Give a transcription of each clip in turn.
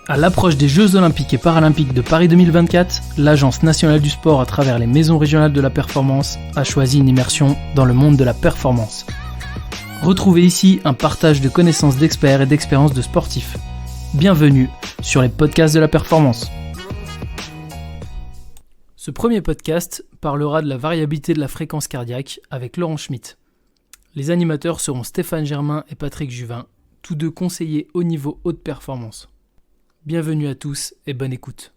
À l'approche des Jeux Olympiques et Paralympiques de Paris 2024, l'Agence nationale du sport, à travers les maisons régionales de la performance, a choisi une immersion dans le monde de la performance. Retrouvez ici un partage de connaissances d'experts et d'expériences de sportifs. Bienvenue sur les podcasts de la performance. Ce premier podcast parlera de la variabilité de la fréquence cardiaque avec Laurent Schmitt. Les animateurs seront Stéphane Germain et Patrick Juvin, tous deux conseillers haut niveau haute performance. Bienvenue à tous et bonne écoute.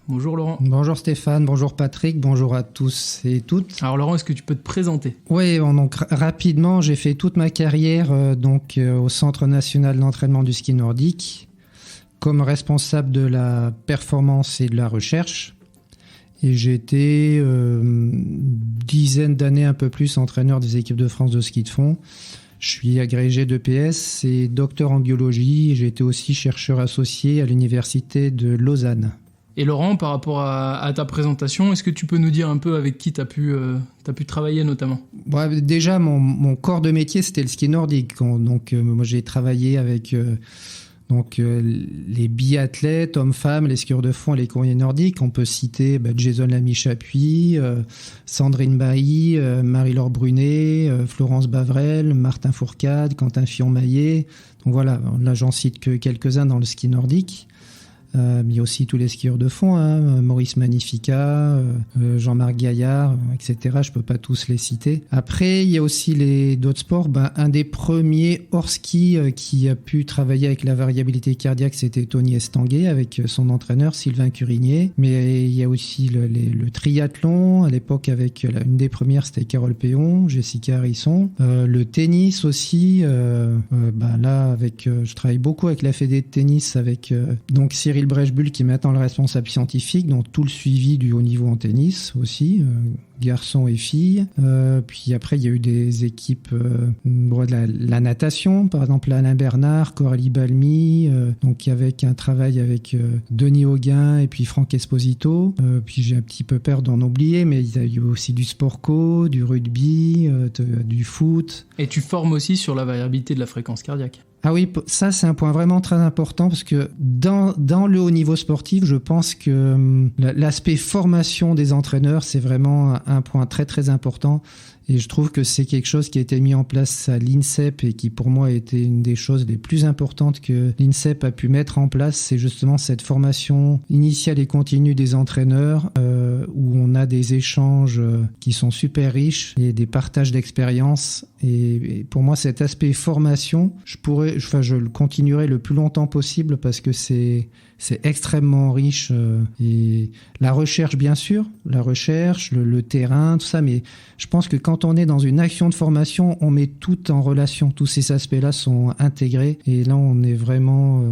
Bonjour Laurent. Bonjour Stéphane, bonjour Patrick, bonjour à tous et toutes. Alors Laurent, est-ce que tu peux te présenter ? Oui, donc rapidement, j'ai fait toute ma carrière au Centre national d'entraînement du ski nordique comme responsable de la performance et de la recherche. Et j'ai été dizaine d'années, un peu plus, entraîneur des équipes de France de ski de fond. Je suis agrégé d'EPS et docteur en biologie. J'ai été aussi chercheur associé à l'université de Lausanne. Et Laurent, par rapport à ta présentation, est-ce que tu peux nous dire un peu avec qui tu as pu travailler notamment ? Déjà, mon corps de métier, c'était le ski nordique. Donc, moi, j'ai travaillé avec les biathlètes, hommes-femmes, les skieurs de fond et les courriers nordiques. On peut citer Jason Lamy-Chapuis, Sandrine Bailly, Marie-Laure Brunet, Florence Bavrel, Martin Fourcade, Quentin Fillon-Maillet. Donc voilà, là j'en cite que quelques-uns dans le ski nordique. Mais il y a aussi tous les skieurs de fond, Maurice Magnifica, Jean-Marc Gaillard, etc. Je peux pas tous les citer. Après, il y a aussi d'autres sports. Un des premiers hors ski qui a pu travailler avec la variabilité cardiaque, c'était Tony Estanguet avec son entraîneur Sylvain Curigné. Mais il y a aussi le triathlon. À l'époque, avec une des premières, c'était Carole Péon, Jessica Harrison. Le tennis aussi. Là, je travaille beaucoup avec la Fédé de tennis, avec donc Cyril Brechbull qui est maintenant le responsable scientifique, donc tout le suivi du haut niveau en tennis aussi, garçons et filles. Puis après, il y a eu des équipes de la natation, par exemple Alain Bernard, Coralie Balmy, donc avec un travail avec Denis Auguin et puis Franck Esposito. Puis j'ai un petit peu peur d'en oublier, mais il y a eu aussi du sport co, du rugby, du foot. Et tu formes aussi sur la variabilité de la fréquence cardiaque. Ah oui, ça c'est un point vraiment très important parce que dans le haut niveau sportif, je pense que l'aspect formation des entraîneurs, c'est vraiment un point très très important. Et je trouve que c'est quelque chose qui a été mis en place à l'INSEP et qui pour moi a été une des choses les plus importantes que l'INSEP a pu mettre en place. C'est justement cette formation initiale et continue des entraîneurs où on a des échanges qui sont super riches et des partages d'expériences. Et pour moi, cet aspect formation, je le continuerai le plus longtemps possible parce que c'est extrêmement riche. Et la recherche, bien sûr, le terrain, tout ça, mais je pense que quand on est dans une action de formation, on met tout en relation. Tous ces aspects-là sont intégrés et là, on est vraiment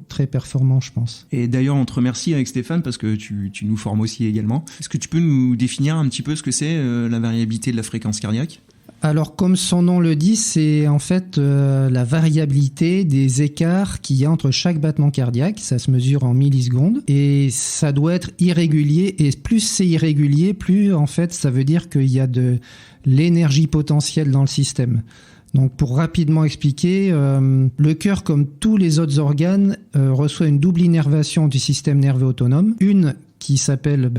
très performant, je pense. Et d'ailleurs, on te remercie avec Stéphane parce que tu nous formes aussi également. Est-ce que tu peux nous définir un petit peu ce que c'est la variabilité de la fréquence cardiaque ? Alors, comme son nom le dit, c'est en fait la variabilité des écarts qu'il y a entre chaque battement cardiaque. Ça se mesure en millisecondes et ça doit être irrégulier. Et plus c'est irrégulier, plus en fait ça veut dire qu'il y a de l'énergie potentielle dans le système. Donc, pour rapidement expliquer, le cœur, comme tous les autres organes, reçoit une double innervation du système nerveux autonome. Une qui s'appelle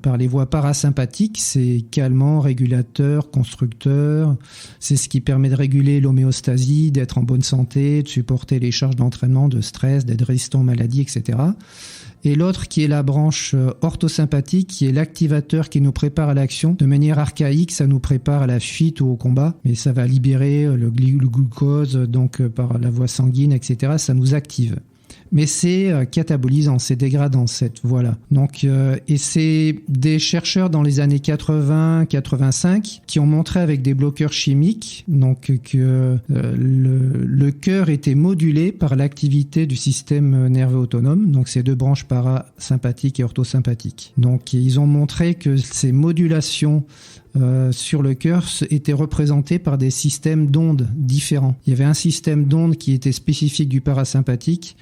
par les voies parasympathiques, c'est calmant, régulateur, constructeur. C'est ce qui permet de réguler l'homéostasie, d'être en bonne santé, de supporter les charges d'entraînement, de stress, d'être résistant aux maladies, etc. Et l'autre qui est la branche orthosympathique, qui est l'activateur qui nous prépare à l'action. De manière archaïque, ça nous prépare à la fuite ou au combat, mais ça va libérer le glucose donc par la voie sanguine, etc. Ça nous active. Mais c'est catabolisant, c'est dégradant cette voie-là. Donc, et c'est des chercheurs dans les années 80-85 qui ont montré avec des bloqueurs chimiques donc que le cœur était modulé par l'activité du système nerveux autonome, donc ces deux branches parasympathiques et orthosympathiques. Donc, ils ont montré que ces modulations sur le cœur étaient représentées par des systèmes d'ondes différents. Il y avait un système d'ondes qui était spécifique du parasympathique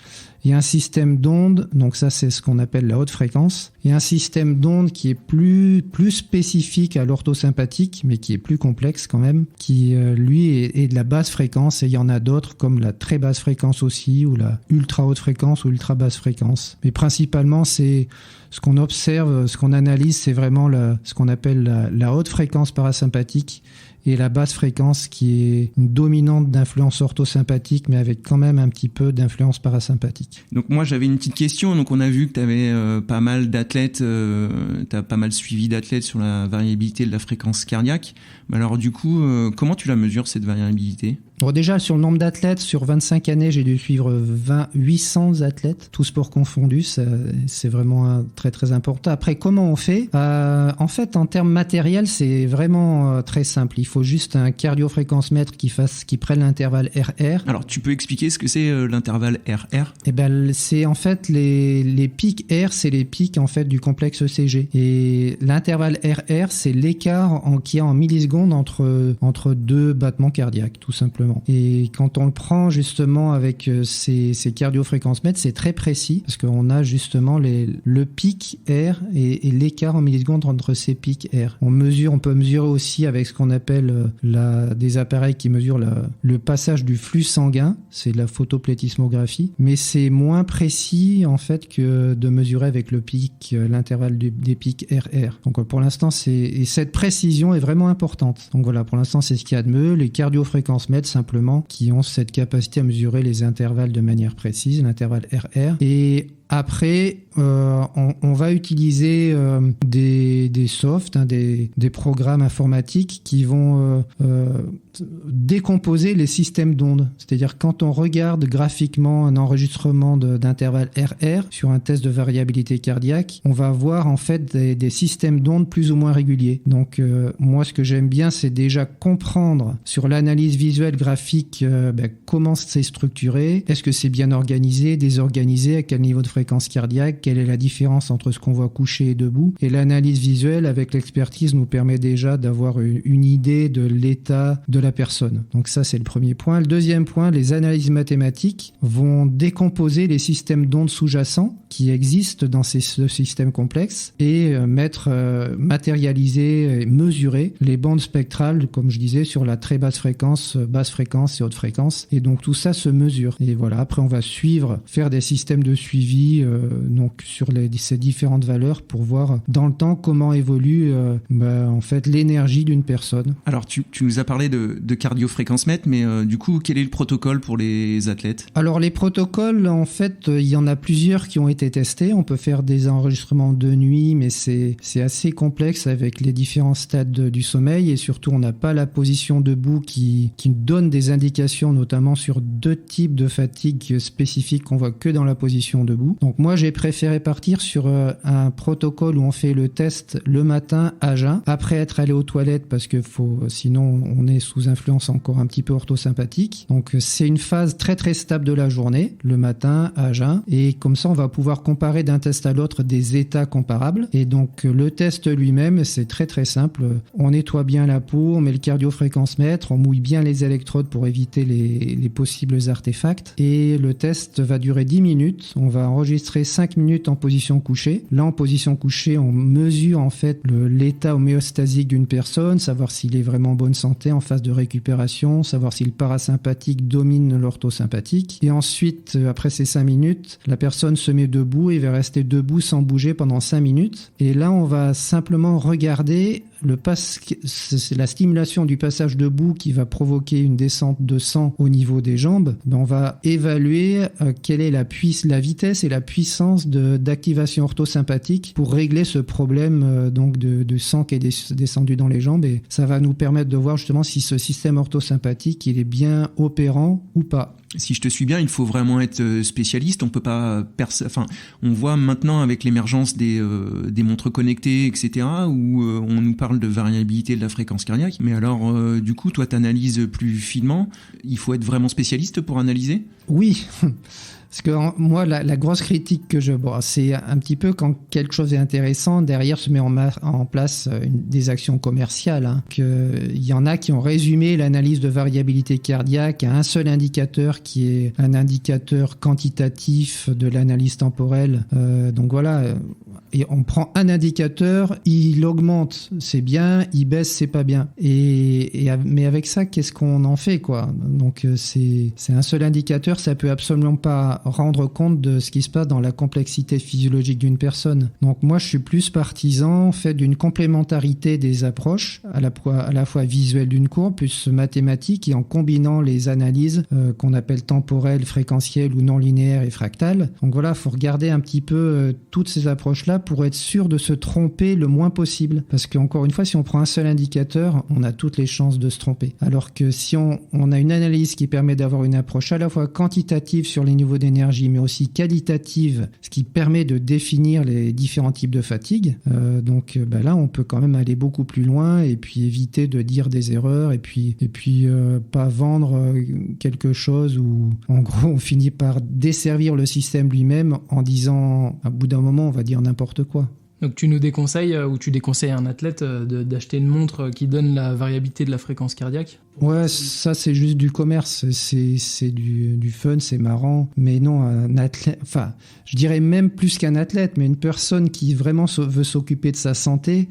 et un système d'ondes, donc ça c'est ce qu'on appelle la haute fréquence, et un système d'ondes qui est plus spécifique à l'orthosympathique, mais qui est plus complexe quand même, qui lui est de la basse fréquence, et il y en a d'autres d'autres comme la très basse fréquence aussi, ou la ultra haute fréquence ou ultra basse fréquence. Mais principalement, c'est ce qu'on observe, ce qu'on analyse, c'est vraiment ce qu'on appelle la haute fréquence parasympathique et la basse fréquence qui est une dominante d'influence orthosympathique, mais avec quand même un petit peu d'influence parasympathique. Donc moi j'avais une petite question, donc on a vu que tu avais pas mal d'athlètes, tu as pas mal suivi d'athlètes sur la variabilité de la fréquence cardiaque, mais alors du coup comment tu la mesures cette variabilité ? Bon, déjà, sur le nombre d'athlètes, sur 25 années, j'ai dû suivre 800 athlètes, tous sports confondus. C'est vraiment très, très important. Après, comment on fait ? En fait, en termes matériels, c'est vraiment très simple. Il faut juste un cardiofréquence-mètre qui prenne l'intervalle RR. Alors, tu peux expliquer ce que c'est l'intervalle RR ? Eh ben, c'est en fait les pics R, c'est les pics en fait du complexe ECG. Et l'intervalle RR, c'est l'écart qu'il y a en millisecondes entre deux battements cardiaques, tout simplement. Et quand on le prend justement avec ces cardiofréquences-mètres, c'est très précis parce qu'on a justement le pic R et l'écart en millisecondes entre ces pics R. On peut mesurer aussi avec ce qu'on appelle des appareils qui mesurent le passage du flux sanguin, c'est de la photoplétismographie, mais c'est moins précis en fait que de mesurer avec le pic, l'intervalle des pics RR. Donc pour l'instant, cette précision est vraiment importante. Donc voilà, pour l'instant, c'est ce qu'il y a de mieux. Les cardiofréquences-mètres simplement qui ont cette capacité à mesurer les intervalles de manière précise, l'intervalle RR. Et après, on va utiliser des softs, des programmes informatiques qui vont décomposer les systèmes d'ondes. C'est-à-dire quand on regarde graphiquement un enregistrement d'intervalle RR sur un test de variabilité cardiaque, on va voir en fait des systèmes d'ondes plus ou moins réguliers. Donc moi, ce que j'aime bien, c'est déjà comprendre sur l'analyse visuelle graphique comment c'est structuré, est-ce que c'est bien organisé, désorganisé, à quel niveau de fréquence cardiaque, quelle est la différence entre ce qu'on voit couché et debout. Et l'analyse visuelle avec l'expertise nous permet déjà d'avoir une idée de l'état de la personne. Donc ça, c'est le premier point. Le deuxième point, les analyses mathématiques vont décomposer les systèmes d'ondes sous-jacents qui existent dans ce système complexe et matérialiser et mesurer les bandes spectrales, comme je disais, sur la très basse fréquence et haute fréquence. Et donc tout ça se mesure. Et voilà, après on va faire des systèmes de suivi donc sur ces différentes valeurs pour voir dans le temps comment évolue en fait l'énergie d'une personne. Alors tu nous as parlé de cardiofréquence-mètre, mais du coup quel est le protocole pour les athlètes ? Alors les protocoles, en fait, il y en a plusieurs qui ont été testés. On peut faire des enregistrements de nuit, mais c'est assez complexe avec les différents stades du sommeil et surtout on n'a pas la position debout qui donne des indications notamment sur deux types de fatigue spécifiques qu'on voit que dans la position debout. Donc moi j'ai préféré partir sur un protocole où on fait le test le matin à jeun, après être allé aux toilettes parce que sinon on est sous influence encore un petit peu orthosympathique. Donc c'est une phase très très stable de la journée, le matin à jeun, et comme ça on va pouvoir comparer d'un test à l'autre des états comparables. Et donc le test lui-même, c'est très très simple. On nettoie bien la peau, on met le cardiofréquence-mètre, on mouille bien les électrodes pour éviter les possibles artefacts. Et le test va durer 10 minutes. On va enregistrer 5 minutes en position couchée. Là, en position couchée, on mesure en fait l'état homéostasique d'une personne, savoir s'il est vraiment en bonne santé, en phase de récupération, savoir si le parasympathique domine l'orthosympathique. Et ensuite, après ces 5 minutes, la personne se met debout et va rester debout sans bouger pendant 5 minutes. Et là, on va simplement regarder c'est la stimulation du passage debout qui va provoquer une descente de sang au niveau des jambes. On va évaluer quelle est la vitesse et la puissance d'activation orthosympathique pour régler ce problème donc de sang qui est descendu dans les jambes, et ça va nous permettre de voir justement si ce système orthosympathique il est bien opérant ou pas. Si je te suis bien, il faut vraiment être spécialiste. On peut pas on voit maintenant avec l'émergence des montres connectées, etc., où on nous parle de variabilité de la fréquence cardiaque. Mais alors, du coup, toi, t'analyses plus finement. Il faut être vraiment spécialiste pour analyser ? Oui. Parce que moi, la grosse critique que c'est un petit peu quand quelque chose est intéressant, derrière se met en place des actions commerciales. Hein, il y en a qui ont résumé l'analyse de variabilité cardiaque à un seul indicateur qui est un indicateur quantitatif de l'analyse temporelle. Donc voilà, et on prend un indicateur, il augmente, c'est bien, il baisse, c'est pas bien. Mais avec ça, qu'est-ce qu'on en fait, quoi? Donc c'est un seul indicateur, ça peut absolument pas rendre compte de ce qui se passe dans la complexité physiologique d'une personne. Donc moi, je suis plus partisan en fait d'une complémentarité des approches, à la fois visuelle d'une courbe, plus mathématique, et en combinant les analyses qu'on appelle temporelles, fréquentielles ou non linéaires et fractales. Donc voilà, faut regarder un petit peu toutes ces approches-là pour être sûr de se tromper le moins possible. Parce qu'encore une fois, si on prend un seul indicateur, on a toutes les chances de se tromper. Alors que si on a une analyse qui permet d'avoir une approche à la fois quantitative sur les niveaux d'énergie, mais aussi qualitative, ce qui permet de définir les différents types de fatigue, donc là, on peut quand même aller beaucoup plus loin et puis éviter de dire des erreurs et puis pas vendre quelque chose où, en gros, on finit par desservir le système lui-même en disant, à bout d'un moment, on va dire n'importe quoi. Donc tu nous déconseilles, ou tu déconseilles à un athlète d'acheter une montre qui donne la variabilité de la fréquence cardiaque? Ouais, ça c'est juste du commerce, c'est du fun, c'est marrant. Mais non, un athlète, enfin, je dirais même plus qu'un athlète, mais une personne qui vraiment veut s'occuper de sa santé,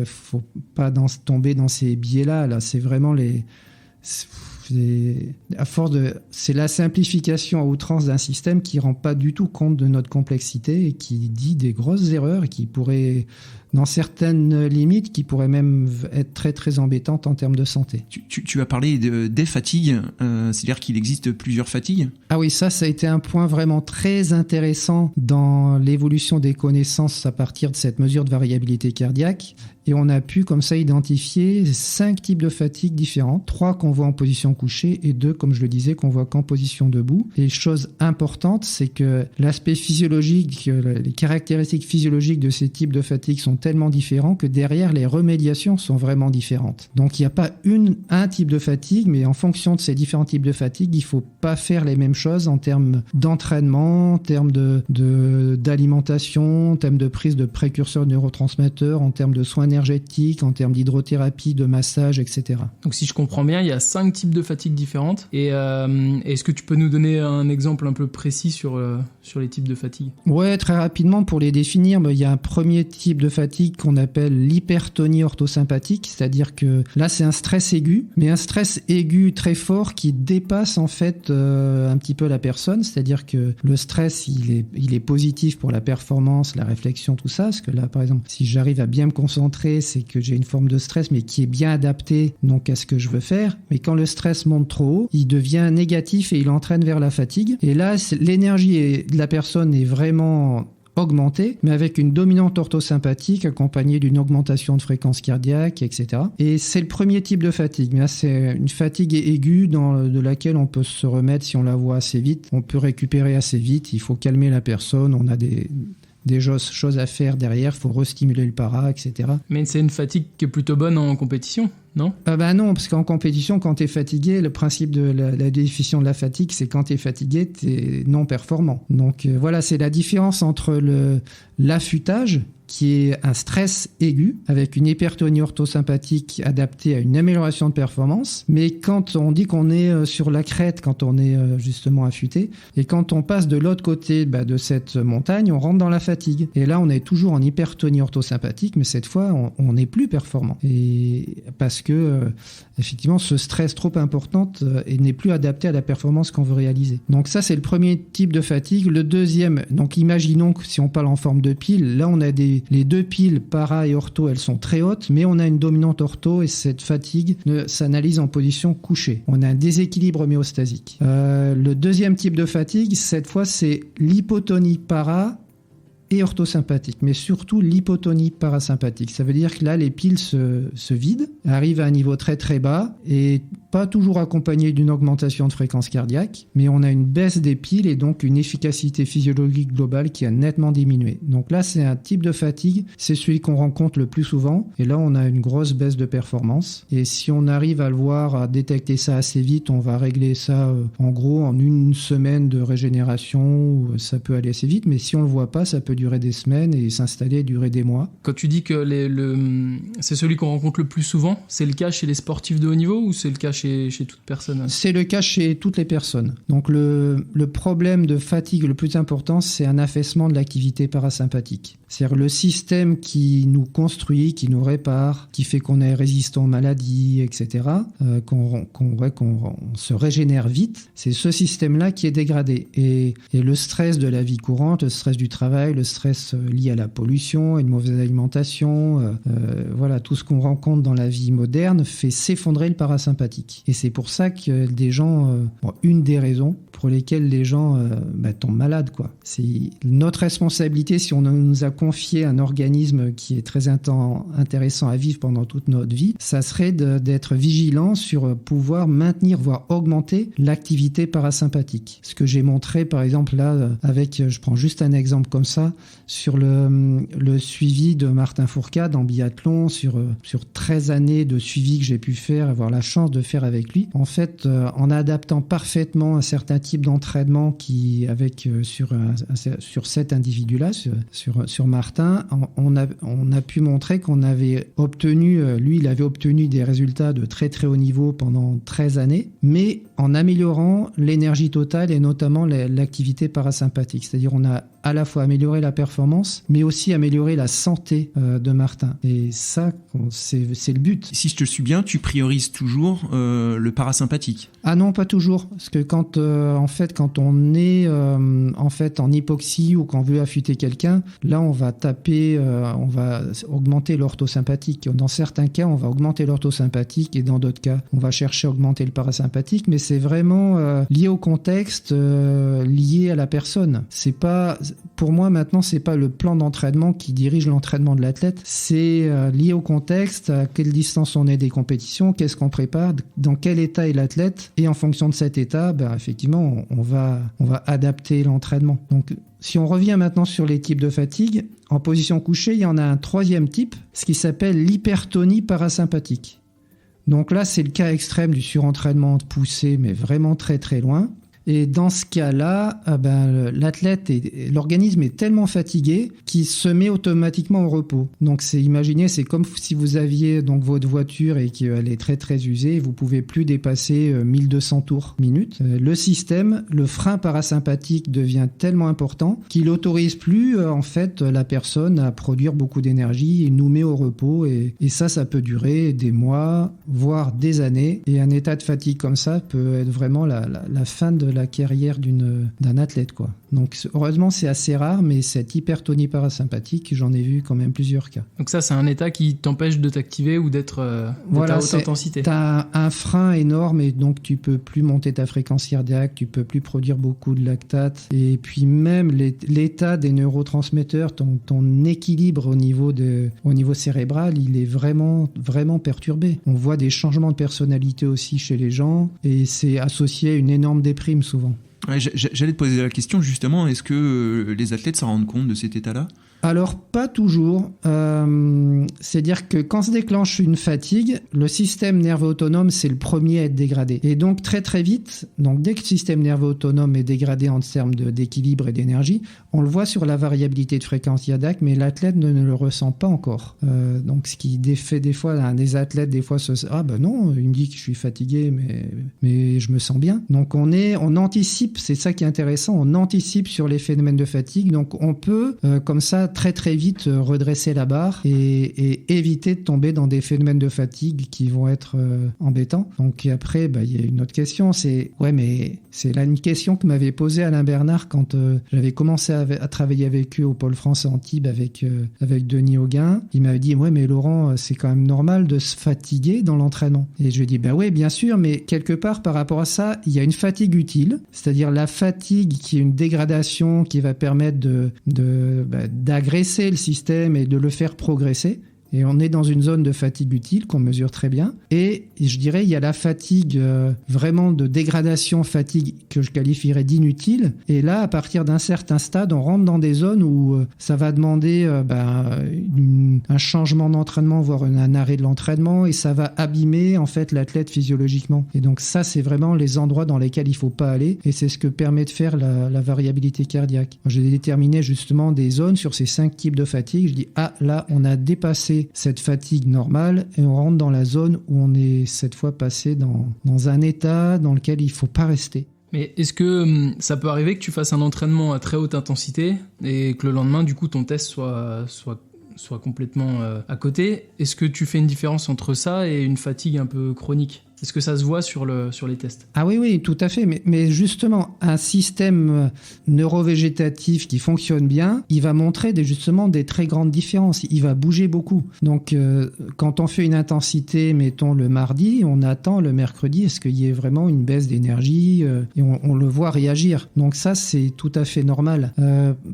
faut pas tomber dans ces biais-là. Là, c'est vraiment c'est la simplification à outrance d'un système qui rend pas du tout compte de notre complexité et qui dit des grosses erreurs et qui pourrait, dans certaines limites, qui pourraient même être très très embêtantes en termes de santé. Tu as parlé des fatigues, c'est-à-dire qu'il existe plusieurs fatigues? Ah oui, ça a été un point vraiment très intéressant dans l'évolution des connaissances à partir de cette mesure de variabilité cardiaque. Et on a pu comme ça identifier 5 types de fatigue différentes, 3 qu'on voit en position couchée et 2, comme je le disais, qu'on voit qu'en position debout. Et chose importante, c'est que l'aspect physiologique, les caractéristiques physiologiques de ces types de fatigue sont tellement différents que derrière, les remédiations sont vraiment différentes. Donc il n'y a pas un type de fatigue, mais en fonction de ces différents types de fatigue, il ne faut pas faire les mêmes choses en termes d'entraînement, en termes d'alimentation, en termes de prise de précurseurs neurotransmetteurs, en termes de soins énergétiques, en termes d'hydrothérapie, de massage, etc. Donc si je comprends bien, il y a 5 types de fatigue différentes. Et est-ce que tu peux nous donner un exemple un peu précis sur les types de fatigue? Ouais, très rapidement, pour les définir, il y a un premier type de fatigue qu'on appelle l'hypertonie orthosympathique, c'est-à-dire que là, c'est un stress aigu, mais un stress aigu très fort qui dépasse en fait un petit peu la personne, c'est-à-dire que le stress, il est positif pour la performance, la réflexion, tout ça, parce que là, par exemple, si j'arrive à bien me concentrer, c'est que j'ai une forme de stress, mais qui est bien adaptée donc à ce que je veux faire. Mais quand le stress monte trop haut, il devient négatif et il entraîne vers la fatigue. Et là, l'énergie de la personne est vraiment augmentée, mais avec une dominante orthosympathique accompagnée d'une augmentation de fréquence cardiaque, etc. Et c'est le premier type de fatigue. Mais là, c'est une fatigue aiguë de laquelle on peut se remettre si on la voit assez vite. On peut récupérer assez vite. Il faut calmer la personne. On a des choses à faire derrière, il faut restimuler le para, etc. Mais c'est une fatigue qui est plutôt bonne en compétition, non? Non, parce qu'en compétition, quand tu es fatigué, le principe de la définition de la fatigue, c'est quand tu es fatigué, tu es non performant. Donc voilà, c'est la différence entre l'affûtage, qui est un stress aigu, avec une hypertonie orthosympathique adaptée à une amélioration de performance. Mais quand on dit qu'on est sur la crête, quand on est justement affûté, et quand on passe de l'autre côté de cette montagne, on rentre dans la fatigue. Et là, on est toujours en hypertonie orthosympathique, mais cette fois, on n'est plus performant. Et parce que, effectivement, ce stress trop important n'est plus adapté à la performance qu'on veut réaliser. Donc ça, c'est le premier type de fatigue. Le deuxième, donc imaginons que si on parle en forme de pile, là, on a les 2 piles para et ortho, elles sont très hautes, mais on a une dominante ortho et cette fatigue s'analyse en position couchée. On a un déséquilibre homéostasique. Le deuxième type de fatigue, cette fois, c'est l'hypotonie para et orthosympathique, mais surtout l'hypotonie parasympathique. Ça veut dire que là, les piles se vident, arrivent à un niveau très très bas et pas toujours accompagné d'une augmentation de fréquence cardiaque, mais on a une baisse des piles et donc une efficacité physiologique globale qui a nettement diminué. Donc là, c'est un type de fatigue, c'est celui qu'on rencontre le plus souvent, et là, on a une grosse baisse de performance. Et si on arrive à le voir, à détecter ça assez vite, on va régler ça en gros en une semaine de régénération, ça peut aller assez vite, mais si on le voit pas, ça peut durer des semaines et s'installer, durer des mois. Quand tu dis que c'est celui qu'on rencontre le plus souvent, c'est le cas chez les sportifs de haut niveau ou c'est le cas chez toute personne? C'est le cas chez toutes les personnes. Donc le problème de fatigue le plus important, c'est un affaissement de l'activité parasympathique. C'est-à-dire le système qui nous construit, qui nous répare, qui fait qu'on est résistant aux maladies, etc., qu'on se régénère vite, c'est ce système-là qui est dégradé. Et le stress de la vie courante, le stress du travail, le stress lié à la pollution, une mauvaise alimentation, voilà, tout ce qu'on rencontre dans la vie moderne fait s'effondrer le parasympathique. Et c'est pour ça que des gens, une des raisons pour lesquelles les gens tombent malades, quoi. C'est notre responsabilité si on nous a confié un organisme qui est très intéressant à vivre pendant toute notre vie, ça serait d'être vigilant sur pouvoir maintenir, voire augmenter l'activité parasympathique. Ce que j'ai montré, par exemple, là, je prends juste un exemple comme ça, sur le suivi de Martin Fourcade en biathlon, sur 13 années de suivi que j'ai pu faire, avoir la chance de faire avec lui. En fait, en adaptant parfaitement un certain type d'entraînement sur cet individu-là, sur Martin, on a pu montrer qu'on avait obtenu, lui, il avait obtenu des résultats de très très haut niveau pendant 13 années, mais en améliorant l'énergie totale et notamment l'activité parasympathique. C'est-à-dire on a à la fois amélioré la performance, mais aussi amélioré la santé de Martin. Et ça, c'est le but. Si je te suis bien, tu priorises toujours le parasympathique. Ah non, pas toujours. Parce que quand on est en hypoxie ou qu'on veut affûter quelqu'un, là, on va augmenter l'orthosympathique. Dans certains cas, on va augmenter l'orthosympathique et dans d'autres cas, on va chercher à augmenter le parasympathique, mais c'est vraiment lié au contexte, lié à la personne. Pour moi, maintenant, c'est pas le plan d'entraînement qui dirige l'entraînement de l'athlète, c'est lié au contexte, à quelle distance on est des compétitions, qu'est-ce qu'on prépare, dans quel état est l'athlète, et en fonction de cet état, effectivement, on va adapter l'entraînement. Donc, si on revient maintenant sur les types de fatigue, en position couchée, il y en a un troisième type, ce qui s'appelle l'hypertonie parasympathique. Donc là, c'est le cas extrême du surentraînement poussé, mais vraiment très très loin. Et dans ce cas-là, l'organisme est tellement fatigué qu'il se met automatiquement au repos. Donc imaginez, c'est comme si vous aviez donc votre voiture et qu'elle est très très usée et vous pouvez plus dépasser 1200 tours minute. Le système, le frein parasympathique devient tellement important qu'il autorise plus la personne à produire beaucoup d'énergie et nous met au repos. Et ça peut durer des mois, voire des années. Et un état de fatigue comme ça peut être vraiment la fin de la carrière d'un athlète, quoi. Donc heureusement c'est assez rare, mais cette hypertonie parasympathique, j'en ai vu quand même plusieurs cas. Donc ça, c'est un état qui t'empêche de t'activer ou d'être à haute intensité. T'as un frein énorme et donc tu peux plus monter ta fréquence cardiaque, tu peux plus produire beaucoup de lactate, et puis même l'état des neurotransmetteurs, ton équilibre au niveau cérébral, il est vraiment vraiment perturbé. On voit des changements de personnalité aussi chez les gens et c'est associé à une énorme déprime souvent. Ouais, j'allais te poser la question justement, est-ce que les athlètes s'en rendent compte de cet état-là ? Alors, pas toujours. C'est-à-dire que quand se déclenche une fatigue, le système nerveux autonome, c'est le premier à être dégradé. Et donc, très très vite, dès que le système nerveux autonome est dégradé en termes d'équilibre et d'énergie, on le voit sur la variabilité de fréquence cardiaque, mais l'athlète ne le ressent pas encore. Donc, ce qui fait des fois, des athlètes, des fois, non, il me dit que je suis fatigué, mais je me sens bien. Donc, on anticipe, c'est ça qui est intéressant, on anticipe sur les phénomènes de fatigue. Donc, on peut, comme ça, très très vite redresser la barre et éviter de tomber dans des phénomènes de fatigue qui vont être embêtants. Donc après, il y a une autre question, c'est là une question que m'avait posée Alain Bernard quand j'avais commencé à travailler avec eux au Pôle France Antibes avec Denis Auguin. Il m'avait dit mais Laurent, c'est quand même normal de se fatiguer dans l'entraînement. Et je lui ai dit oui, bien sûr, mais quelque part par rapport à ça, il y a une fatigue utile, c'est-à-dire la fatigue qui est une dégradation qui va permettre d'agresser le système et de le faire progresser. Et on est dans une zone de fatigue utile qu'on mesure très bien. Et je dirais, il y a la fatigue vraiment de dégradation, fatigue que je qualifierais d'inutile. Et là, à partir d'un certain stade, on rentre dans des zones où ça va demander un changement d'entraînement, voire un arrêt de l'entraînement, et ça va abîmer en fait l'athlète physiologiquement. Et donc ça, c'est vraiment les endroits dans lesquels il faut pas aller, et c'est ce que permet de faire la variabilité cardiaque. J'ai déterminé justement des zones sur ces 5 types de fatigue. Je dis là, on a dépassé cette fatigue normale et on rentre dans la zone où on est cette fois passé dans un état dans lequel il faut pas rester. Mais est-ce que ça peut arriver que tu fasses un entraînement à très haute intensité et que le lendemain, du coup, ton test soit complètement à côté? Est-ce que tu fais une différence entre ça et une fatigue un peu chronique? Est-ce que ça se voit sur les tests? Ah oui, tout à fait. Mais justement, un système neurovégétatif qui fonctionne bien, il va montrer justement des très grandes différences. Il va bouger beaucoup. Donc, quand on fait une intensité, mettons le mardi, on attend le mercredi, est-ce qu'il y ait vraiment une baisse d'énergie et on le voit réagir. Donc ça, c'est tout à fait normal.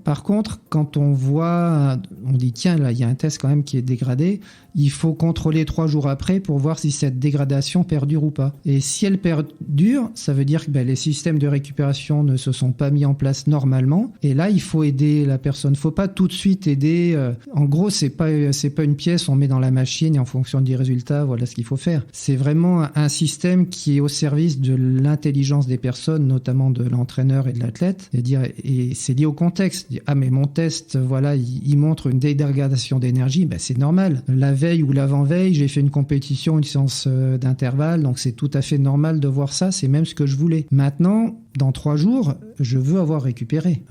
Par contre, quand on voit, on dit tiens, là, il y a un test quand même qui est dégradé, il faut contrôler 3 jours après pour voir si cette dégradation perdure ou pas. Et si elle perdure, ça veut dire que les systèmes de récupération ne se sont pas mis en place normalement. Et là, il faut aider la personne. Il ne faut pas tout de suite aider. En gros, c'est pas une pièce, on met dans la machine et en fonction du résultat, voilà ce qu'il faut faire. C'est vraiment un système qui est au service de l'intelligence des personnes, notamment de l'entraîneur et de l'athlète. Et c'est lié au contexte. Mais mon test, voilà, il montre une dégradation d'énergie. C'est normal. La veille ou l'avant-veille, j'ai fait une compétition, une séance d'intervalle, donc c'est tout à fait normal de voir ça, c'est même ce que je voulais. Maintenant, dans 3 jours, je veux avoir récupéré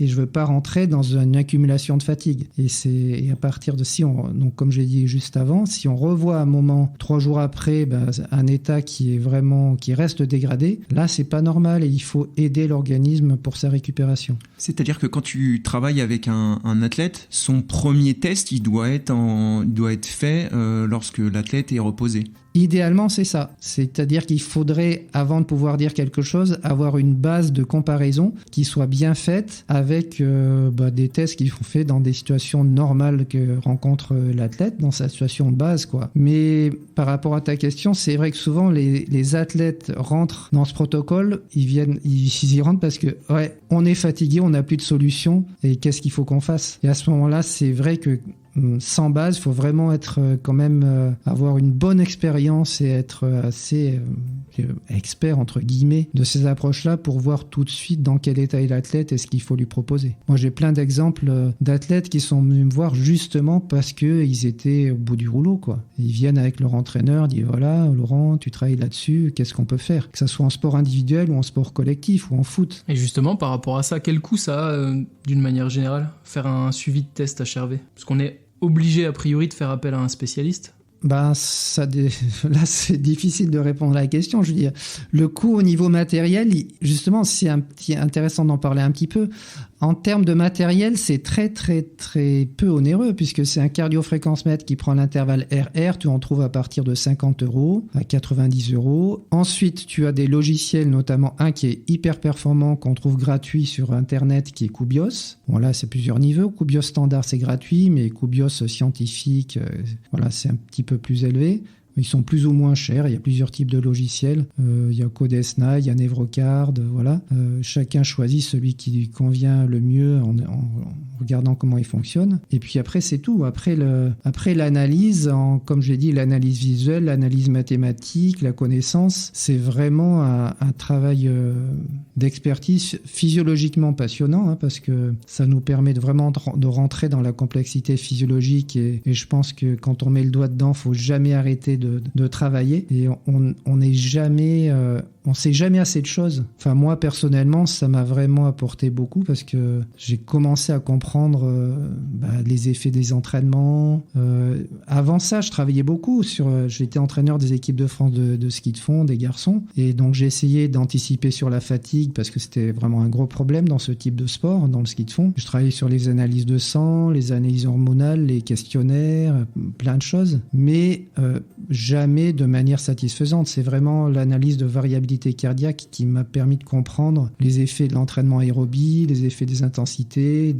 et je veux pas rentrer dans une accumulation de fatigue. Et à partir de donc comme j'ai dit juste avant, si on revoit un moment 3 jours après un état qui reste dégradé, là c'est pas normal et il faut aider l'organisme pour sa récupération. C'est-à-dire que quand tu travailles avec un athlète, son premier test il doit être fait lorsque l'athlète est reposé. Idéalement, c'est ça. C'est-à-dire qu'il faudrait, avant de pouvoir dire quelque chose, avoir une base de comparaison qui soit bien faite avec des tests qui sont faits dans des situations normales que rencontre l'athlète, dans sa situation de base, quoi. Mais par rapport à ta question, c'est vrai que souvent les athlètes rentrent dans ce protocole, ils y rentrent parce que on est fatigué, on n'a plus de solution et qu'est-ce qu'il faut qu'on fasse? Et à ce moment-là, c'est vrai que sans base, il faut vraiment être quand même avoir une bonne expérience et être assez expert entre guillemets de ces approches-là pour voir tout de suite dans quel état est l'athlète et ce qu'il faut lui proposer. Moi, j'ai plein d'exemples d'athlètes qui sont venus me voir justement parce que ils étaient au bout du rouleau, quoi. Ils viennent avec leur entraîneur, disent voilà, Laurent, tu travailles là-dessus, qu'est-ce qu'on peut faire? Que ça soit en sport individuel ou en sport collectif ou en foot. Et justement, par rapport à ça, quel coût ça a d'une manière générale, faire un suivi de test HRV? Parce qu'on est obligé a priori de faire appel à un spécialiste? Là, c'est difficile de répondre à la question. Je veux dire, le coût au niveau matériel, justement, c'est intéressant d'en parler un petit peu. En termes de matériel, c'est très, très, très peu onéreux puisque c'est un cardiofréquence-mètre qui prend l'intervalle RR. Tu en trouves à partir de 50 € à 90 €. Ensuite, tu as des logiciels, notamment un qui est hyper performant qu'on trouve gratuit sur Internet qui est Cubios. Bon, là, c'est plusieurs niveaux. Cubios standard, c'est gratuit, mais Cubios scientifique, c'est un petit peu plus élevé. Ils sont plus ou moins chers, il y a plusieurs types de logiciels, il y a Codesna, il y a Nevrocard, voilà. Chacun choisit celui qui lui convient le mieux en regardant comment il fonctionne. Et puis après, c'est tout. Après l'analyse, comme j'ai dit, l'analyse visuelle, l'analyse mathématique, la connaissance, c'est vraiment un travail d'expertise physiologiquement passionnant, parce que ça nous permet vraiment de rentrer dans la complexité physiologique et je pense que quand on met le doigt dedans, faut jamais arrêter de travailler et on n'est jamais on sait jamais assez de choses. Enfin, moi personnellement, ça m'a vraiment apporté beaucoup parce que j'ai commencé à comprendre les effets des entraînements. Avant ça, je travaillais beaucoup j'étais entraîneur des équipes de France de ski de fond des garçons et donc j'ai essayé d'anticiper sur la fatigue parce que c'était vraiment un gros problème dans ce type de sport, dans le ski de fond. Je travaillais sur les analyses de sang, les analyses hormonales, les questionnaires, plein de choses, mais jamais de manière satisfaisante. C'est vraiment l'analyse de variabilité cardiaque qui m'a permis de comprendre les effets de l'entraînement aérobie, les effets des intensités,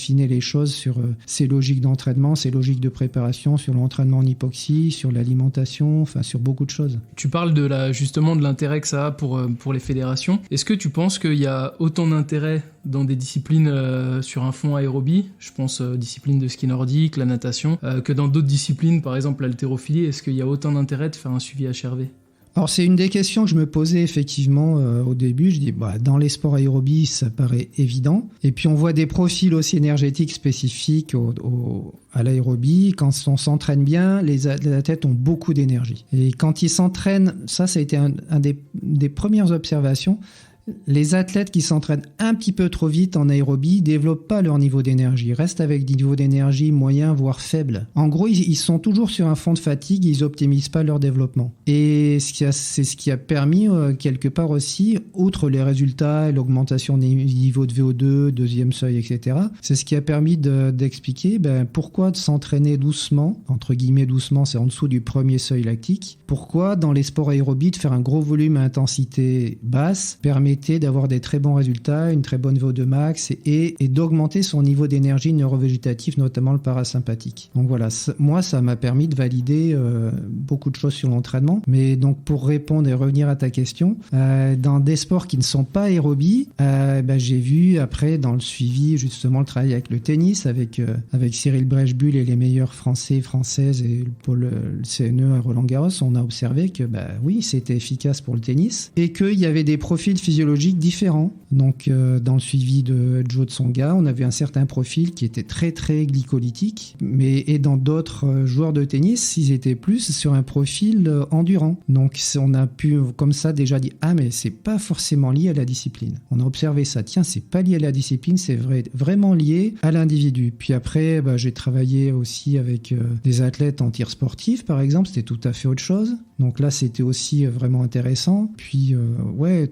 affiner les choses sur ses logiques d'entraînement, ses logiques de préparation, sur l'entraînement en hypoxie, sur l'alimentation, enfin sur beaucoup de choses. Tu parles justement de l'intérêt que ça a pour les fédérations. Est-ce que tu penses qu'il y a autant d'intérêt dans des disciplines sur un fond aérobie, je pense disciplines de ski nordique, la natation, que dans d'autres disciplines, par exemple l'haltérophilie? Est-ce qu'il y a autant d'intérêt de faire un suivi HRV? Alors c'est une des questions que je me posais effectivement au début. Je dis dans les sports aérobie ça paraît évident. Et puis on voit des profils aussi énergétiques spécifiques à l'aérobie. Quand on s'entraîne bien, les athlètes ont beaucoup d'énergie. Et quand ils s'entraînent, ça a été un des premières observations. Les athlètes qui s'entraînent un petit peu trop vite en aérobie développent pas leur niveau d'énergie, ils restent avec des niveaux d'énergie moyens voire faibles. En gros, ils sont toujours sur un fond de fatigue, ils optimisent pas leur développement. Et c'est ce qui a permis quelque part aussi, outre les résultats, l'augmentation des niveaux de VO2, deuxième seuil, etc. C'est ce qui a permis d'expliquer pourquoi de s'entraîner doucement, entre guillemets doucement, c'est en dessous du premier seuil lactique. Pourquoi dans les sports aérobies de faire un gros volume à intensité basse permet d'avoir des très bons résultats, une très bonne VO2 max et d'augmenter son niveau d'énergie neurovégétative, notamment le parasympathique. Donc voilà, moi ça m'a permis de valider beaucoup de choses sur l'entraînement. Mais donc pour répondre et revenir à ta question, dans des sports qui ne sont pas aérobies, j'ai vu après dans le suivi justement le travail avec le tennis, avec Cyril Brechbuhl et les meilleurs Français et Françaises et pour le CNE à Roland-Garros, on a observé que oui, c'était efficace pour le tennis et qu'il y avait des profils physiologiques différents. Donc dans le suivi de Joe Tsonga, on avait un certain profil qui était très très glycolytique, et dans d'autres joueurs de tennis, ils étaient plus sur un profil endurant. Donc on a pu comme ça déjà dire mais c'est pas forcément lié à la discipline. On a observé ça, c'est pas lié à la discipline, c'est vraiment lié à l'individu. Puis après j'ai travaillé aussi avec des athlètes en tir sportif par exemple, c'était tout à fait autre chose. Donc là c'était aussi vraiment intéressant. Puis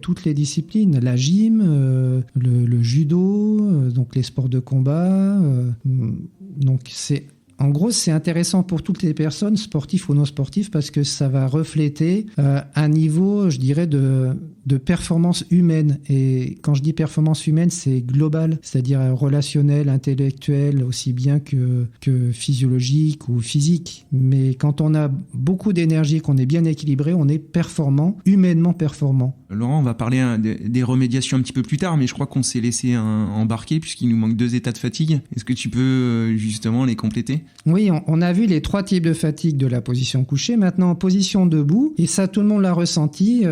toutes les disciplines, la gym, le judo, donc les sports de combat. Donc en gros, c'est intéressant pour toutes les personnes, sportifs ou non sportifs, parce que ça va refléter un niveau, je dirais, de performance humaine. Et quand je dis performance humaine, c'est global, c'est-à-dire relationnel, intellectuel, aussi bien que physiologique ou physique. Mais quand on a beaucoup d'énergie, qu'on est bien équilibré, on est performant, humainement performant. Laurent, on va parler des remédiations un petit peu plus tard, mais je crois qu'on s'est laissé embarquer puisqu'il nous manque 2 états de fatigue. Est-ce que tu peux justement les compléter ? Oui, on a vu les 3 types de fatigue de la position couchée. Maintenant, en position debout, et ça tout le monde l'a ressenti,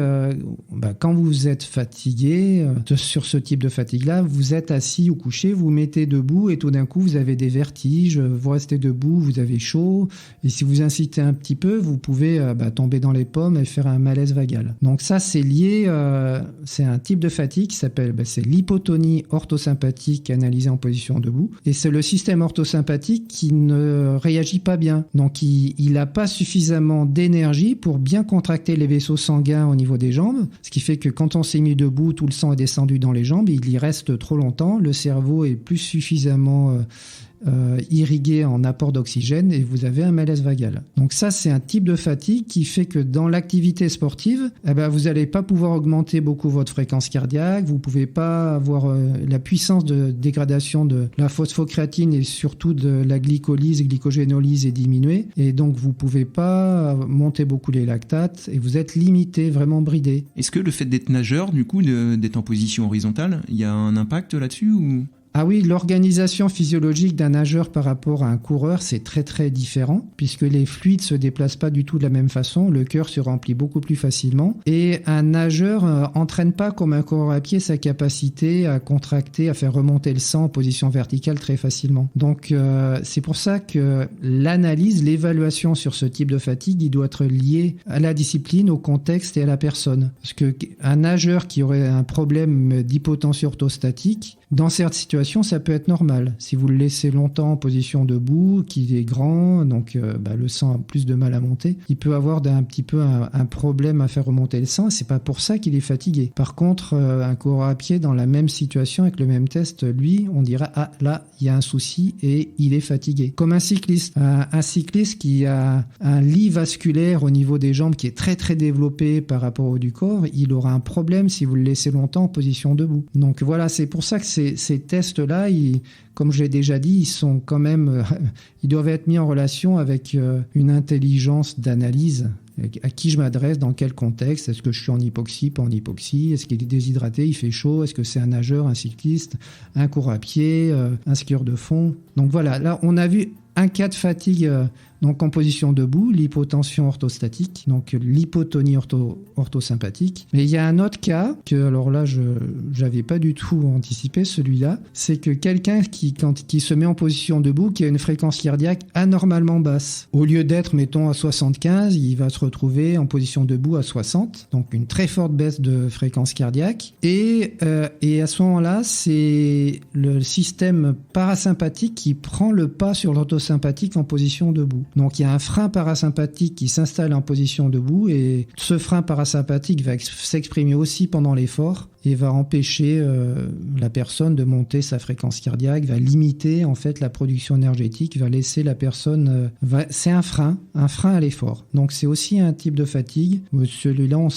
quand vous êtes fatigué sur ce type de fatigue-là, vous êtes assis ou couché, vous vous mettez debout et tout d'un coup, vous avez des vertiges, vous restez debout, vous avez chaud. Et si vous incitez un petit peu, vous pouvez tomber dans les pommes et faire un malaise vagal. Donc ça, c'est lié, c'est un type de fatigue qui s'appelle c'est l'hypotonie orthosympathique analysée en position debout. Et c'est le système orthosympathique qui ne réagit pas bien. Donc il n'a pas suffisamment d'énergie pour bien contracter les vaisseaux sanguins au niveau des jambes, ce qui fait que quand on s'est mis debout, tout le sang est descendu dans les jambes, il y reste trop longtemps, le cerveau est plus suffisamment irrigué en apport d'oxygène et vous avez un malaise vagal. Donc ça, c'est un type de fatigue qui fait que dans l'activité sportive, vous n'allez pas pouvoir augmenter beaucoup votre fréquence cardiaque, vous ne pouvez pas avoir la puissance de dégradation de la phosphocréatine et surtout de la glycolyse, glycogénolyse est diminuée et donc vous ne pouvez pas monter beaucoup les lactates et vous êtes limité, vraiment bridé. Est-ce que le fait d'être nageur, du coup, d'être en position horizontale, il y a un impact là-dessus ou... Ah oui, l'organisation physiologique d'un nageur par rapport à un coureur, c'est très très différent puisque les fluides se déplacent pas du tout de la même façon, le cœur se remplit beaucoup plus facilement et un nageur entraîne pas comme un coureur à pied sa capacité à contracter, à faire remonter le sang en position verticale très facilement. Donc c'est pour ça que l'analyse, l'évaluation sur ce type de fatigue, il doit être lié à la discipline, au contexte et à la personne. Parce que un nageur qui aurait un problème d'hypotension orthostatique, dans certaines situations, ça peut être normal. Si vous le laissez longtemps en position debout, qu'il est grand, donc le sang a plus de mal à monter, il peut avoir un petit peu un problème à faire remonter le sang. C'est pas pour ça qu'il est fatigué. Par contre, un coureur à pied dans la même situation avec le même test, lui, on dira là, il y a un souci et il est fatigué. Comme un cycliste. Un cycliste qui a un lit vasculaire au niveau des jambes qui est très très développé par rapport au haut du corps, il aura un problème si vous le laissez longtemps en position debout. Donc voilà, c'est pour ça que ces tests tests-là, comme j'ai déjà dit, ils sont quand même, ils doivent être mis en relation avec une intelligence d'analyse. À qui je m'adresse, dans quel contexte, est-ce que je suis en hypoxie, pas en hypoxie, est-ce qu'il est déshydraté, il fait chaud, est-ce que c'est un nageur, un cycliste, un coureur à pied, un skieur de fond. Donc voilà, là on a vu un cas de fatigue donc en position debout, l'hypotension orthostatique, donc l'hypotonie orthosympathique. Mais il y a un autre cas que, alors là, je n'avais pas du tout anticipé celui-là, c'est que quelqu'un qui se met en position debout, qui a une fréquence cardiaque anormalement basse. Au lieu d'être, mettons, à 75, il va se retrouver en position debout à 60, donc une très forte baisse de fréquence cardiaque. Et à ce moment-là, c'est le système parasympathique qui prend le pas sur l'orthosympathique en position debout. Donc il y a un frein parasympathique qui s'installe en position debout et ce frein parasympathique va s'exprimer aussi pendant l'effort et va empêcher la personne de monter sa fréquence cardiaque, va limiter en fait la production énergétique, va laisser la personne... c'est un frein à l'effort. Donc c'est aussi un type de fatigue. Celui-là, on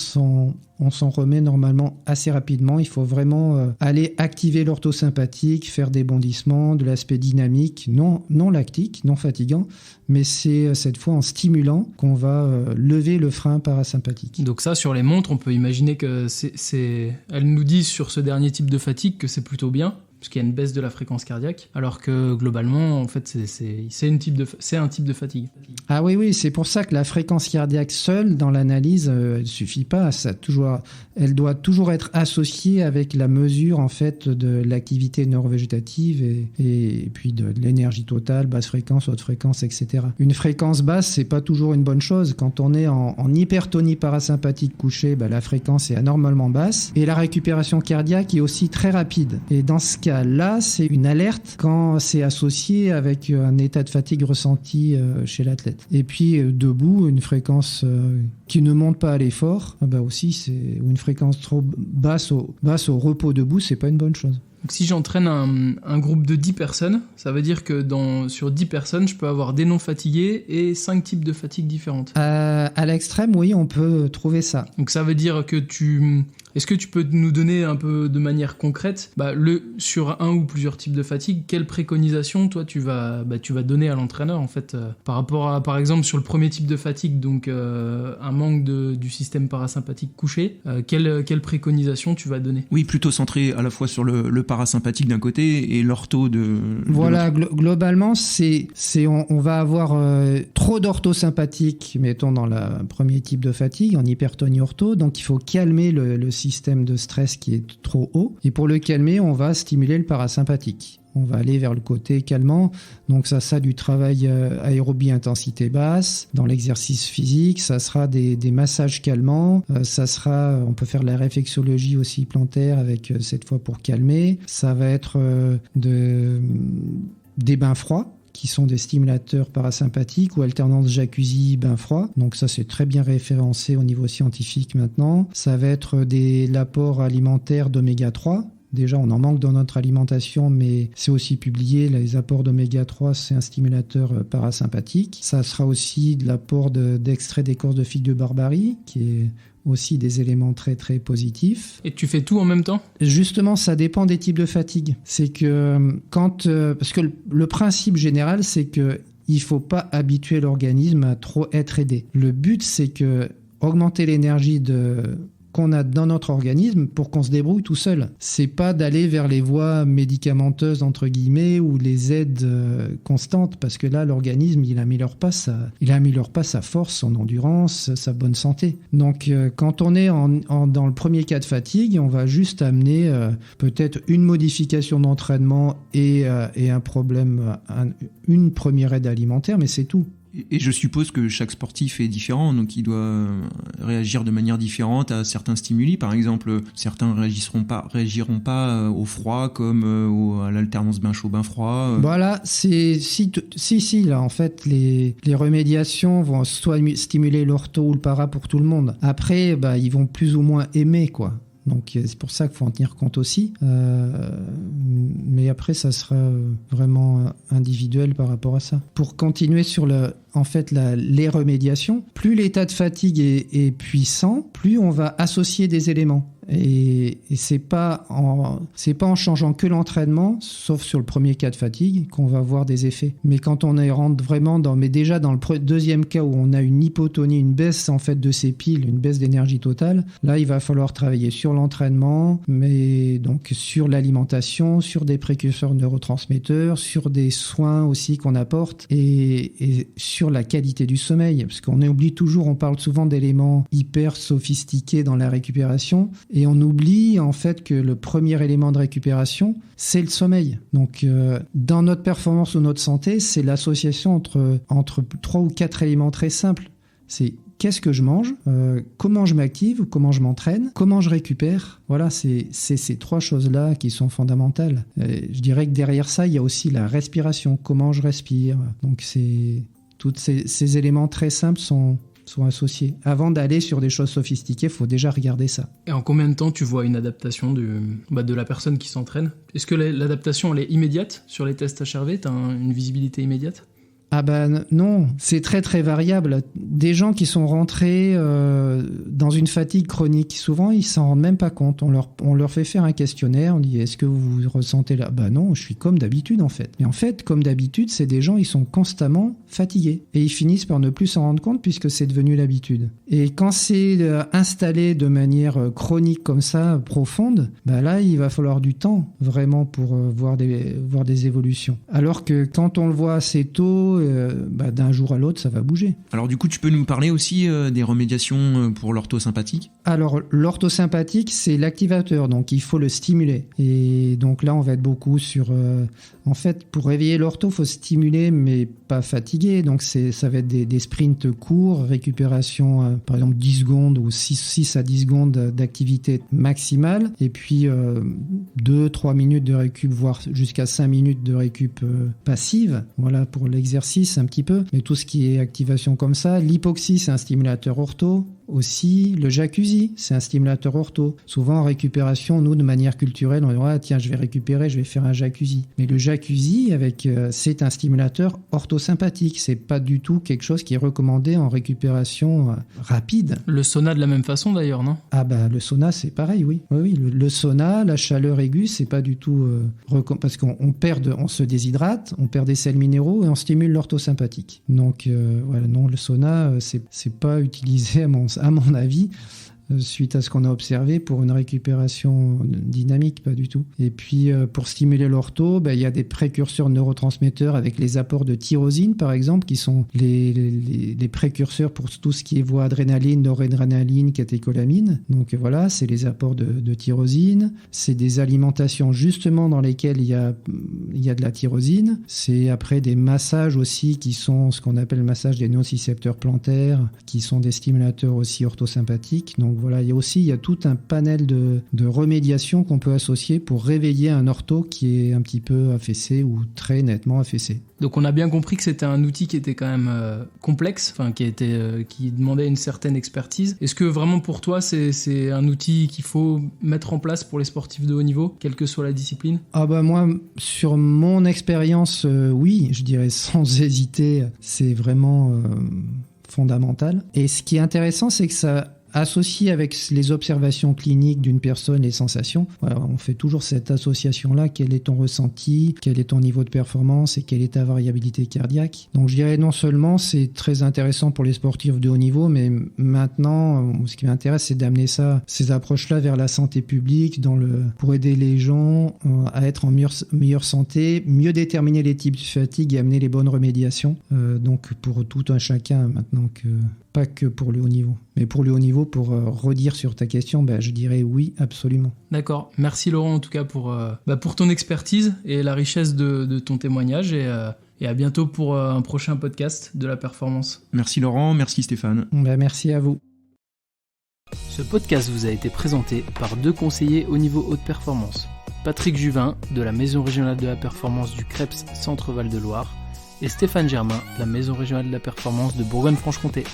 s'en remet normalement assez rapidement. Il faut vraiment aller activer l'orthosympathique, faire des bondissements, de l'aspect dynamique, non lactique, non fatigant, mais c'est cette fois en stimulant qu'on va lever le frein parasympathique. Donc ça, sur les montres, on peut imaginer que elles nous disent sur ce dernier type de fatigue que c'est plutôt bien, parce qu'il y a une baisse de la fréquence cardiaque, alors que globalement, en fait, c'est un type de fatigue. Ah oui, c'est pour ça que la fréquence cardiaque seule, dans l'analyse, elle ne suffit pas. Elle doit toujours être associée avec la mesure, en fait, de l'activité neurovégétative et puis de l'énergie totale, basse fréquence, haute fréquence, etc. Une fréquence basse, c'est pas toujours une bonne chose. Quand on est en hypertonie parasympathique couchée, la fréquence est anormalement basse et la récupération cardiaque est aussi très rapide. Et dans ce cas-là, c'est une alerte quand c'est associé avec un état de fatigue ressenti chez l'athlète. Et puis debout, une fréquence qui ne monte pas à l'effort, aussi ou une fréquence trop basse au repos debout, c'est pas une bonne chose. Donc si j'entraîne un groupe de 10 personnes, ça veut dire que sur 10 personnes, je peux avoir des non fatigués et 5 types de fatigue différentes. À l'extrême, oui, on peut trouver ça. Donc ça veut dire que est-ce que tu peux nous donner un peu de manière concrète, sur un ou plusieurs types de fatigue, quelle préconisation toi tu vas donner à l'entraîneur en fait par rapport à, par exemple, sur le premier type de fatigue, donc un manque du système parasympathique couché, quelle préconisation tu vas donner? Oui, plutôt centré à la fois sur le parasympathique d'un côté et l'ortho de voilà, globalement, on va avoir trop d'orthosympathique, mettons dans le premier type de fatigue, en hypertonie ortho, donc il faut calmer le système de stress qui est trop haut. Et pour le calmer, on va stimuler le parasympathique. On va aller vers le côté calmant. Donc ça du travail aérobie intensité basse. Dans l'exercice physique, ça sera des massages calmants. On peut faire de la réflexologie aussi plantaire avec cette fois pour calmer. Ça va être des bains froids, qui sont des stimulateurs parasympathiques ou alternance jacuzzi-bain froid. Donc ça, c'est très bien référencé au niveau scientifique maintenant. Ça va être l'apport alimentaire d'oméga 3. Déjà, on en manque dans notre alimentation, mais c'est aussi publié. Les apports d'oméga 3, c'est un stimulateur parasympathique. Ça sera aussi de l'apport d'extrait d'écorce de figue de Barbarie, qui est aussi des éléments très très positifs. Et tu fais tout en même temps ? Justement, ça dépend des types de fatigue. C'est que parce que le principe général, c'est que il faut pas habituer l'organisme à trop être aidé. Le but, c'est que augmenter l'énergie qu'on a dans notre organisme pour qu'on se débrouille tout seul. C'est pas d'aller vers les voies médicamenteuses entre guillemets ou les aides constantes, parce que là l'organisme il améliore pas sa force, son endurance, sa bonne santé. Donc quand on est dans le premier cas de fatigue, on va juste amener peut-être une modification d'entraînement et un problème, une première aide alimentaire, mais c'est tout. Et je suppose que chaque sportif est différent, donc il doit réagir de manière différente à certains stimuli. Par exemple, certains réagiront pas au froid comme à l'alternance bain chaud bain froid. Voilà, si là en fait les remédiations vont soit stimuler l'ortho ou le para pour tout le monde. Après, ils vont plus ou moins aimer quoi. Donc c'est pour ça qu'il faut en tenir compte aussi. Mais après, ça sera vraiment individuel par rapport à ça. Pour continuer sur les remédiations, plus l'état de fatigue est puissant, plus on va associer des éléments. Et c'est pas en changeant que l'entraînement, sauf sur le premier cas de fatigue, qu'on va voir des effets. Mais quand on rentre vraiment déjà dans le deuxième cas où on a une hypotonie, une baisse en fait de ses piles, une baisse d'énergie totale, là il va falloir travailler sur l'entraînement, mais donc sur l'alimentation, sur des précurseurs neurotransmetteurs, sur des soins aussi qu'on apporte et sur la qualité du sommeil, parce qu'on oublie toujours, on parle souvent d'éléments hyper sophistiqués dans la récupération. Et on oublie en fait que le premier élément de récupération, c'est le sommeil. Donc dans notre performance ou notre santé, c'est l'association entre 3 ou 4 éléments très simples. C'est qu'est-ce que je mange, comment je m'active, comment je m'entraîne, comment je récupère. Voilà, c'est ces 3 choses-là qui sont fondamentales. Je dirais que derrière ça, il y a aussi la respiration, comment je respire. Donc tous ces éléments très simples sont associés. Avant d'aller sur des choses sophistiquées, il faut déjà regarder ça. Et en combien de temps tu vois une adaptation de la personne qui s'entraîne ? Est-ce que l'adaptation elle est immédiate sur les tests HRV ? Tu as une visibilité immédiate ? Ah ben non, c'est très très variable. Des gens qui sont rentrés dans une fatigue chronique, souvent ils s'en rendent même pas compte. On leur fait faire un questionnaire, on dit est-ce que vous vous ressentez là ? Ben non, je suis comme d'habitude en fait. Et en fait, comme d'habitude, c'est des gens, ils sont constamment fatigués. Et ils finissent par ne plus s'en rendre compte puisque c'est devenu l'habitude. Et quand c'est installé de manière chronique comme ça, profonde, ben là il va falloir du temps vraiment pour voir des évolutions. Alors que quand on le voit assez tôt, d'un jour à l'autre, ça va bouger. Alors du coup, tu peux nous parler aussi des remédiations pour l'orthosympathique ? Alors, l'orthosympathique, c'est l'activateur, donc il faut le stimuler. Et donc là, on va être beaucoup sur... en fait, pour réveiller l'ortho, il faut stimuler, mais pas fatiguer. Donc ça va être des sprints courts, récupération, par exemple 10 secondes ou 6 à 10 secondes d'activité maximale. Et puis 2-3 minutes de récup, voire jusqu'à 5 minutes de récup passive. Voilà, pour l'exercice un petit peu. Mais tout ce qui est activation comme ça, l'hypoxie, c'est un stimulateur ortho. Aussi, le jacuzzi, c'est un stimulateur ortho. Souvent, en récupération, nous, de manière culturelle, on dit « tiens, je vais récupérer, je vais faire un jacuzzi ». Mais le jacuzzi, c'est un stimulateur orthosympathique. C'est pas du tout quelque chose qui est recommandé en récupération rapide. Le sauna de la même façon, d'ailleurs, non ? Ah bah, le sauna, c'est pareil, oui. Oui, le sauna, la chaleur aiguë, c'est pas du tout... parce qu'on on se déshydrate, on perd des sels minéraux et on stimule l'orthosympathique. Donc, voilà, non, le sauna, c'est pas utilisé à mon avis, suite à ce qu'on a observé pour une récupération dynamique, pas du tout. Et puis, pour stimuler l'ortho, il y a des précurseurs neurotransmetteurs avec les apports de tyrosine, par exemple, qui sont les précurseurs pour tout ce qui est voie adrénaline, noradrénaline, catécholamine. Donc voilà, c'est les apports de tyrosine. C'est des alimentations justement dans lesquelles il y a de la tyrosine. C'est après des massages aussi qui sont ce qu'on appelle le massage des nocicepteurs plantaires, qui sont des stimulateurs aussi orthosympathiques. Donc voilà, il y a tout un panel de remédiation qu'on peut associer pour réveiller un ortho qui est un petit peu affaissé ou très nettement affaissé. Donc on a bien compris que c'était un outil qui était quand même complexe, enfin qui demandait une certaine expertise. Est-ce que vraiment pour toi c'est un outil qu'il faut mettre en place pour les sportifs de haut niveau, quelle que soit la discipline ? Ah bah moi, sur mon expérience, oui, je dirais sans hésiter, c'est vraiment fondamental. Et ce qui est intéressant, c'est que ça associé avec les observations cliniques d'une personne, les sensations, voilà, on fait toujours cette association-là. Quel est ton ressenti, quel est ton niveau de performance et quelle est ta variabilité cardiaque. Donc je dirais non seulement c'est très intéressant pour les sportifs de haut niveau, mais maintenant, ce qui m'intéresse, c'est d'amener ces approches-là vers la santé publique, pour aider les gens à être en meilleure santé, mieux déterminer les types de fatigue et amener les bonnes remédiations. Donc pour tout un chacun maintenant pas que pour le haut niveau. Mais pour le haut niveau, pour redire sur ta question, je dirais oui, absolument. D'accord. Merci Laurent en tout cas pour ton expertise et la richesse de ton témoignage et à bientôt pour un prochain podcast de la performance. Merci Laurent, merci Stéphane. Merci à vous. Ce podcast vous a été présenté par 2 conseillers au niveau haute performance. Patrick Juvin de la Maison régionale de la performance du CREPS Centre Val de Loire et Stéphane Germain de la Maison régionale de la performance de Bourgogne-Franche-Comté.